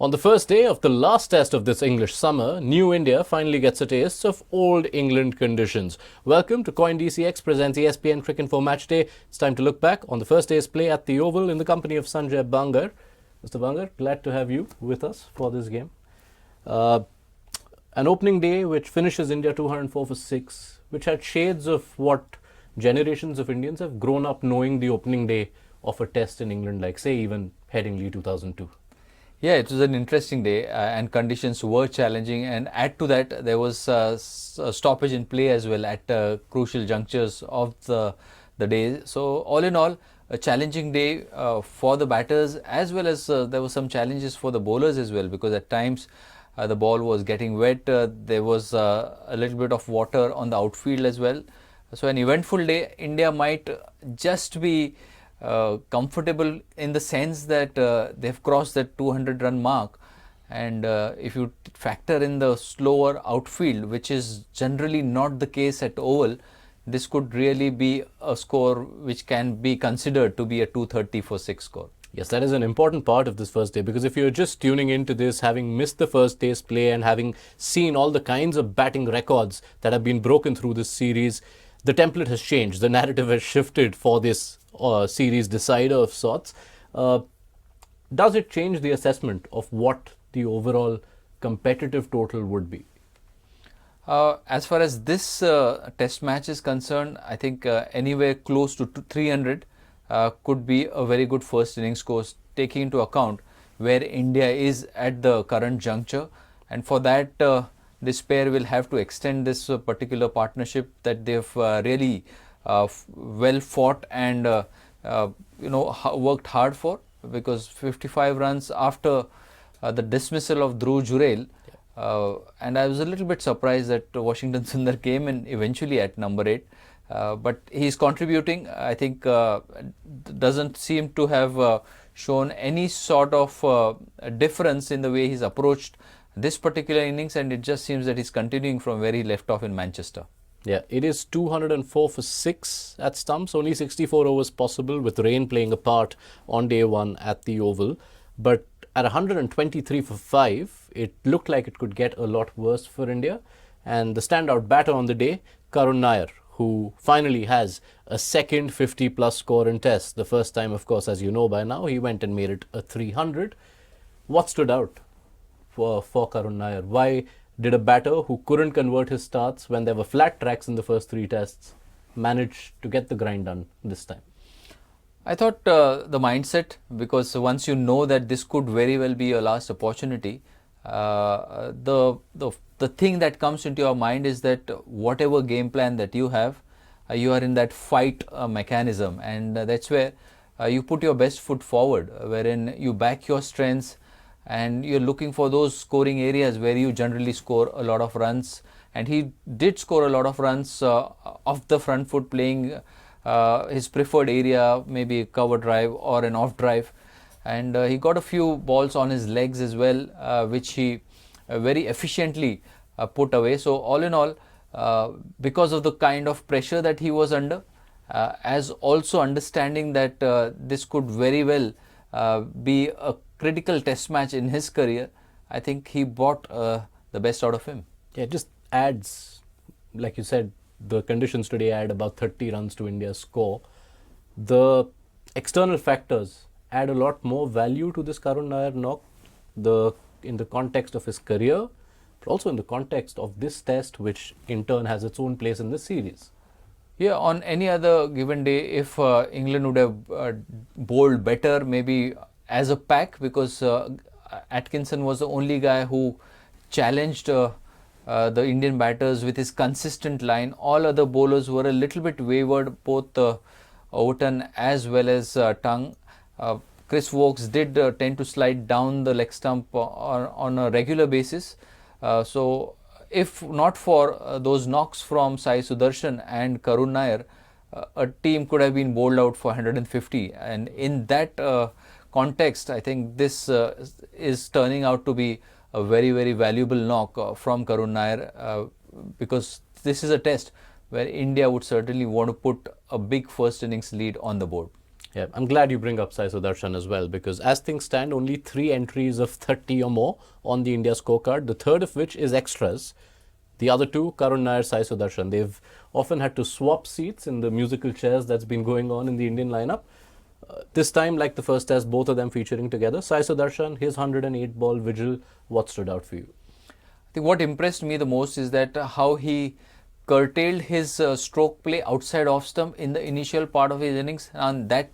On the first day of the last test of this English summer, New India finally gets a taste of old England conditions. Welcome to CoinDCX presents ESPN Cricinfo Matchday. It's time to look back on the first day's play at the Oval in the company of Sanjay Bangar. Mr. Bangar, glad to have you with us for this game. An opening day which finishes India 204 for 6, which had shades of what generations of Indians have grown up knowing the opening day of a test in England, like say even Headingley 2002. Yeah, it was an interesting day and conditions were challenging, and add to that there was a stoppage in play as well at crucial junctures of the day. So all in all, a challenging day for the batters, as well as there were some challenges for the bowlers as well, because at times the ball was getting wet. There was a little bit of water on the outfield as well. So an eventful day. India might just be comfortable in the sense that they've crossed that 200 run mark, and if you factor in the slower outfield, which is generally not the case at Oval, this could really be a score which can be considered to be a 230 for 6 score. Yes, that is an important part of this first day, because if you're just tuning into this, having missed the first day's play and having seen all the kinds of batting records that have been broken through this series, the template has changed. The narrative has shifted for this series decider of sorts. Does it change the assessment of what the overall competitive total would be? As far as this test match is concerned, I think anywhere close to 300 could be a very good first innings score, taking into account where India is at the current juncture. And for that, this pair will have to extend this particular partnership that they've really well fought and worked hard for, because 55 runs after the dismissal of Dhruv Jurel. And I was a little bit surprised that Washington Sundar came in eventually at number 8. But he's contributing. I think doesn't seem to have shown any sort of difference in the way he's approached this particular innings, and it just seems that he's continuing from where he left off in Manchester. Yeah, it is 204 for 6 at stumps, only 64 overs possible, with rain playing a part on day one at the Oval. But at 123 for 5, it looked like it could get a lot worse for India. And the standout batter on the day, Karun Nair, who finally has a second 50-plus score in Test. The first time, of course, as you know by now, he went and made it a 300. What stood out for Karun Nair? Why did a batter who couldn't convert his starts when there were flat tracks in the first 3 tests manage to get the grind done this time? I thought the mindset, because once you know that this could very well be your last opportunity, the thing that comes into your mind is that whatever game plan that you have, you are in that fight mechanism, and that's where you put your best foot forward, wherein you back your strengths and you're looking for those scoring areas where you generally score a lot of runs. And he did score a lot of runs off the front foot, playing his preferred area, maybe a cover drive or an off drive. And he got a few balls on his legs as well, which he very efficiently put away. So all in all, because of the kind of pressure that he was under, as also understanding that this could very well be a critical test match in his career, I think he brought the best out of him. Yeah, it just adds, like you said, the conditions today add about 30 runs to India's score. The external factors add a lot more value to this Karun Nair knock, in the context of his career, but also in the context of this test, which in turn has its own place in this series. Yeah, on any other given day, if England would have bowled better, maybe as a pack, because Atkinson was the only guy who challenged the Indian batters with his consistent line. All other bowlers were a little bit wavered, both Overton as well as Tongue. Chris Wokes did tend to slide down the leg stump on a regular basis. So if not for those knocks from Sai Sudharsan and Karun Nair, a team could have been bowled out for 150. And in that context, I think this is turning out to be a very, very valuable knock from Karun Nair, because this is a test where India would certainly want to put a big first innings lead on the board. Yeah, I'm glad you bring up Sai Sudharsan as well, because as things stand, only 3 entries of 30 or more on the India scorecard, the third of which is extras. The other two, Karun Nair, Sai Sudharsan, they've often had to swap seats in the musical chairs that's been going on in the Indian lineup. This time, like the first test, both of them featuring together. Sai Sudharsan, his 108 ball vigil, what stood out for you? I think what impressed me the most is that how he curtailed his stroke play outside off stump in the initial part of his innings, and that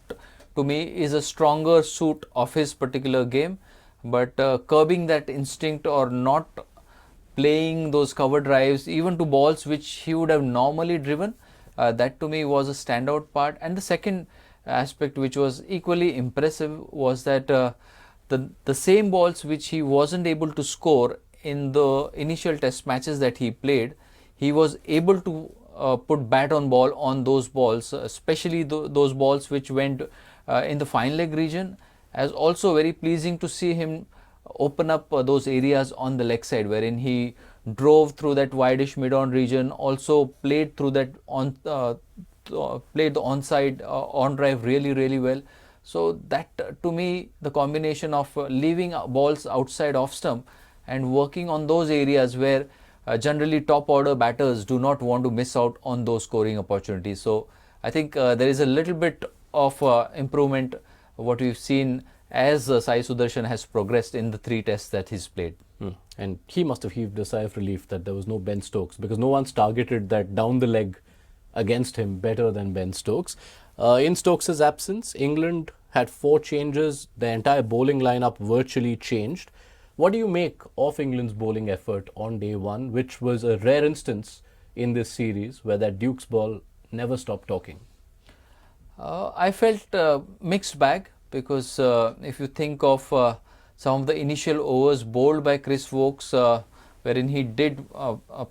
to me is a stronger suit of his particular game. But curbing that instinct or not playing those cover drives even to balls which he would have normally driven, that to me was a standout part. And the second aspect which was equally impressive was that the same balls which he wasn't able to score in the initial test matches that he played, he was able to put bat on ball on those balls, especially those balls which went in the fine leg region. As also very pleasing to see him open up those areas on the leg side, wherein he drove through that wideish mid-on region, also played through that played the onside on drive really well. So that to me, the combination of leaving balls outside off stump and working on those areas where generally top order batters do not want to miss out on those scoring opportunities. So I think there is a little bit of improvement what we've seen as Sai Sudharsan has progressed in the 3 tests that he's played. And he must have heaved a sigh of relief that there was no Ben Stokes, because no one's targeted that down the leg against him better than Ben Stokes. In Stokes' absence, England had 4 changes. The entire bowling lineup virtually changed. What do you make of England's bowling effort on day one, which was a rare instance in this series where that Duke's ball never stopped talking? I felt mixed bag, because if you think of some of the initial overs bowled by Chris Wokes, wherein he did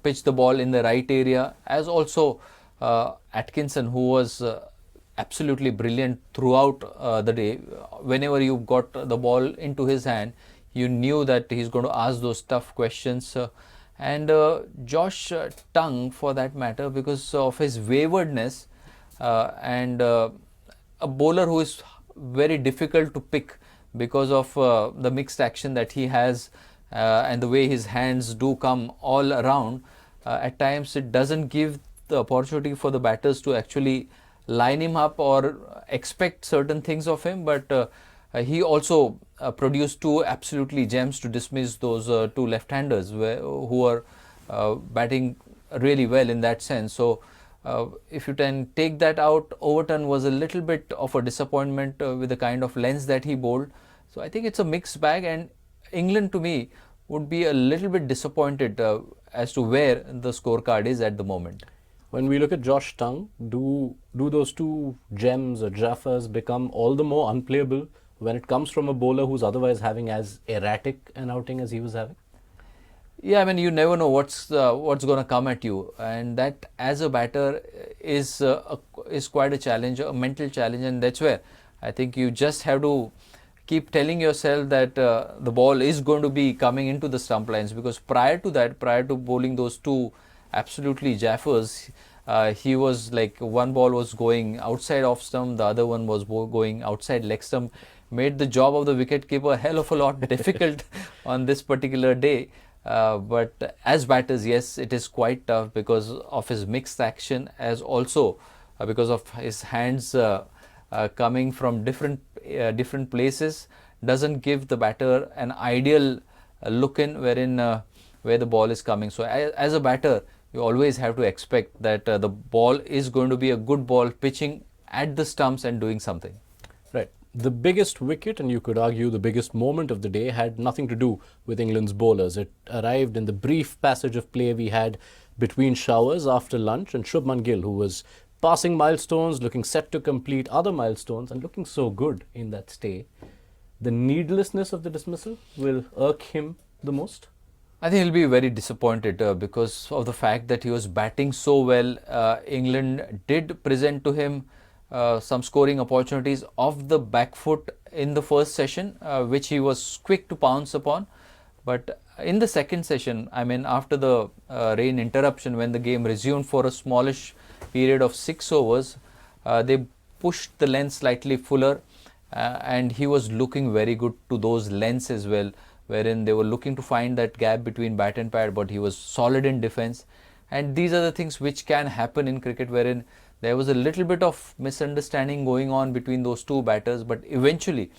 pitch the ball in the right area, as also Atkinson, who was absolutely brilliant throughout the day. Whenever you got the ball into his hand, you knew that he's going to ask those tough questions. And Josh Tongue, for that matter, because of his waywardness, and a bowler who is very difficult to pick because of the mixed action that he has, and the way his hands do come all around. At times it doesn't give the opportunity for the batters to actually line him up or expect certain things of him. But he also produced 2 absolutely gems to dismiss those 2 left-handers who are batting really well in that sense. So if you can take that out, Overton was a little bit of a disappointment with the kind of lengths that he bowled. So I think it's a mixed bag, and England to me would be a little bit disappointed as to where the scorecard is at the moment. When we look at Josh Tongue, do those 2 gems or Jaffas become all the more unplayable when it comes from a bowler who's otherwise having as erratic an outing as he was having? Yeah, I mean, you never know what's going to come at you, and that as a batter is quite a challenge, a mental challenge, and that's where I think you just have to keep telling yourself that the ball is going to be coming into the stump lines, because prior to bowling those 2 absolutely jaffers, he was like, one ball was going outside off stump, the other one was going outside leg stump, made the job of the wicketkeeper a hell of a lot difficult on this particular day. But as batters, yes, it is quite tough because of his mixed action, as also because of his hands coming from different places, doesn't give the batter an ideal look in where the ball is coming. So as a batter, you always have to expect that the ball is going to be a good ball pitching at the stumps and doing something. Right. The biggest wicket, and you could argue the biggest moment of the day, had nothing to do with England's bowlers. It arrived in the brief passage of play we had between showers after lunch, and Shubman Gill, who was passing milestones, looking set to complete other milestones, and looking so good in that stay. The needlessness of the dismissal will irk him the most. I think he'll be very disappointed because of the fact that he was batting so well. England did present to him some scoring opportunities off the back foot in the first session, which he was quick to pounce upon. But in the second session, I mean, after the rain interruption, when the game resumed for a smallish period of 6 overs, they pushed the length slightly fuller, and he was looking very good to those lengths as well, wherein they were looking to find that gap between bat and pad, but he was solid in defense. And these are the things which can happen in cricket, wherein there was a little bit of misunderstanding going on between those two batters, but eventually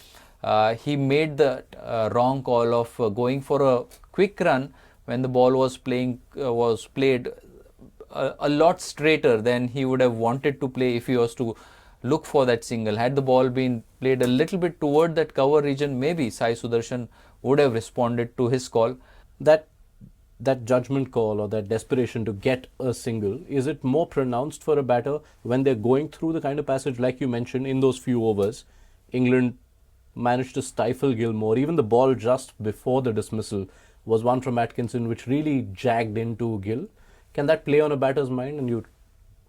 he made the wrong call of going for a quick run when the ball was played a lot straighter than he would have wanted to play if he was to look for that single. Had the ball been played a little bit toward that cover region, maybe Sai Sudharsan would have responded to his call. That judgment call or that desperation to get a single, is it more pronounced for a batter when they're going through the kind of passage like you mentioned in those few overs? England managed to stifle Gill more. Even the ball just before the dismissal was one from Atkinson which really jagged into Gill. Can that play on a batter's mind and you're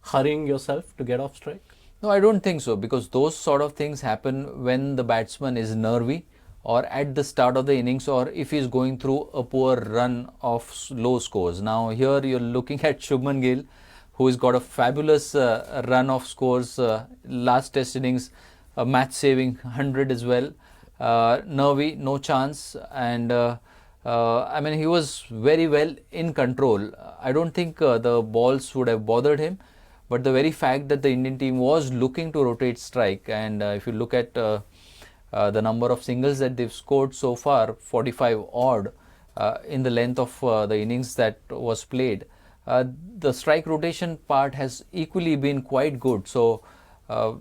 hurrying yourself to get off strike? No, I don't think so, because those sort of things happen when the batsman is nervy or at the start of the innings, or if he's going through a poor run of low scores. Now here you're looking at Shubman Gill, who's got a fabulous run of scores, last test innings, a match saving 100 as well. Nervy, no chance, and I mean, he was very well in control. I don't think the balls would have bothered him, but the very fact that the Indian team was looking to rotate strike, and if you look at the number of singles that they've scored so far, 45 odd in the length of the innings that was played, the strike rotation part has equally been quite good. So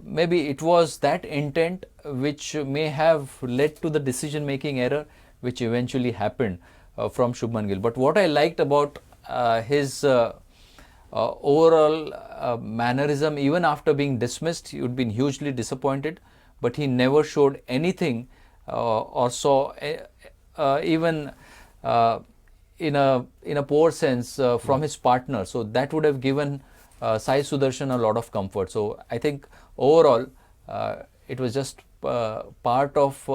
maybe it was that intent which may have led to the decision making error which eventually happened from Shubman Gill. But what I liked about his overall mannerism, even after being dismissed, he would been hugely disappointed, but he never showed anything or saw even in a poor sense from his partner. So that would have given Sai Sudharsan a lot of comfort. So I think overall it was just part of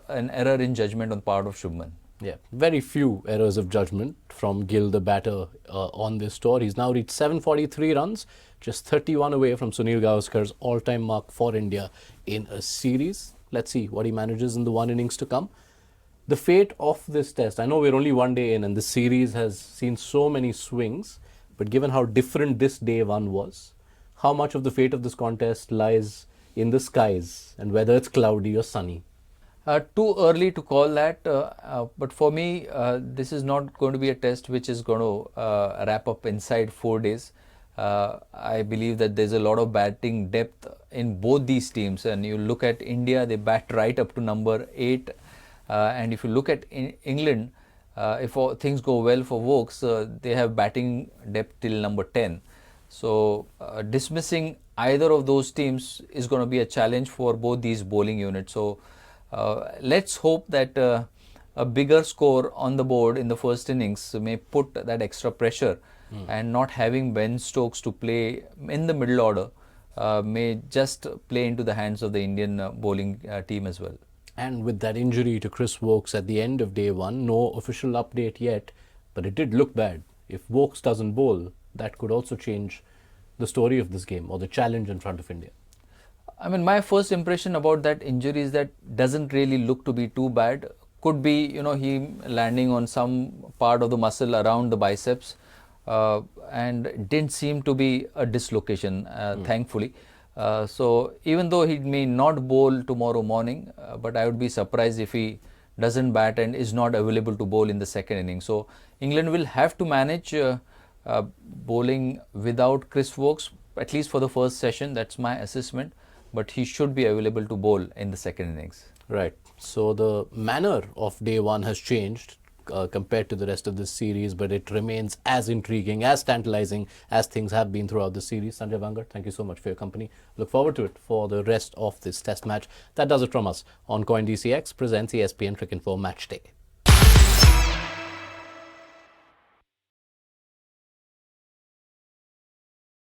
an error in judgment on the part of Shubman. Yeah, very few errors of judgment from Gill, the batter, on this tour. He's now reached 743 runs, just 31 away from Sunil Gavaskar's all-time mark for India in a series. Let's see what he manages in the one innings to come. The fate of this test, I know we're only one day in and the series has seen so many swings, but given how different this day one was, how much of the fate of this contest lies in the skies and whether it's cloudy or sunny? Too early to call that, but for me, this is not going to be a test which is going to wrap up inside 4 days. I believe that there's a lot of batting depth in both these teams, and you look at India, they bat right up to number 8, and if you look at England, if things go well for Vokes, they have batting depth till number 10. So dismissing either of those teams is going to be a challenge for both these bowling units. So let's hope that a bigger score on the board in the first innings may put that extra pressure, and not having Ben Stokes to play in the middle order may just play into the hands of the Indian bowling team as well. And with that injury to Chris Vokes at the end of day one, no official update yet, but it did look bad. If Vokes doesn't bowl, that could also change the story of this game or the challenge in front of India. I mean, my first impression about that injury is that doesn't really look to be too bad. Could be, you know, he landing on some part of the muscle around the biceps, and didn't seem to be a dislocation, thankfully. So even though he may not bowl tomorrow morning, but I would be surprised if he doesn't bat and is not available to bowl in the second inning. So England will have to manage bowling without Chris Vokes, at least for the first session. That's my assessment. But he should be available to bowl in the second innings. Right. So the manner of day one has changed compared to the rest of this series, but it remains as intriguing, as tantalizing as things have been throughout the series. Sanjay, Bangar, thank you so much for your company. Look forward to it for the rest of this test match. That does it from us on CoinDCX presents ESPN Cricinfo Matchday.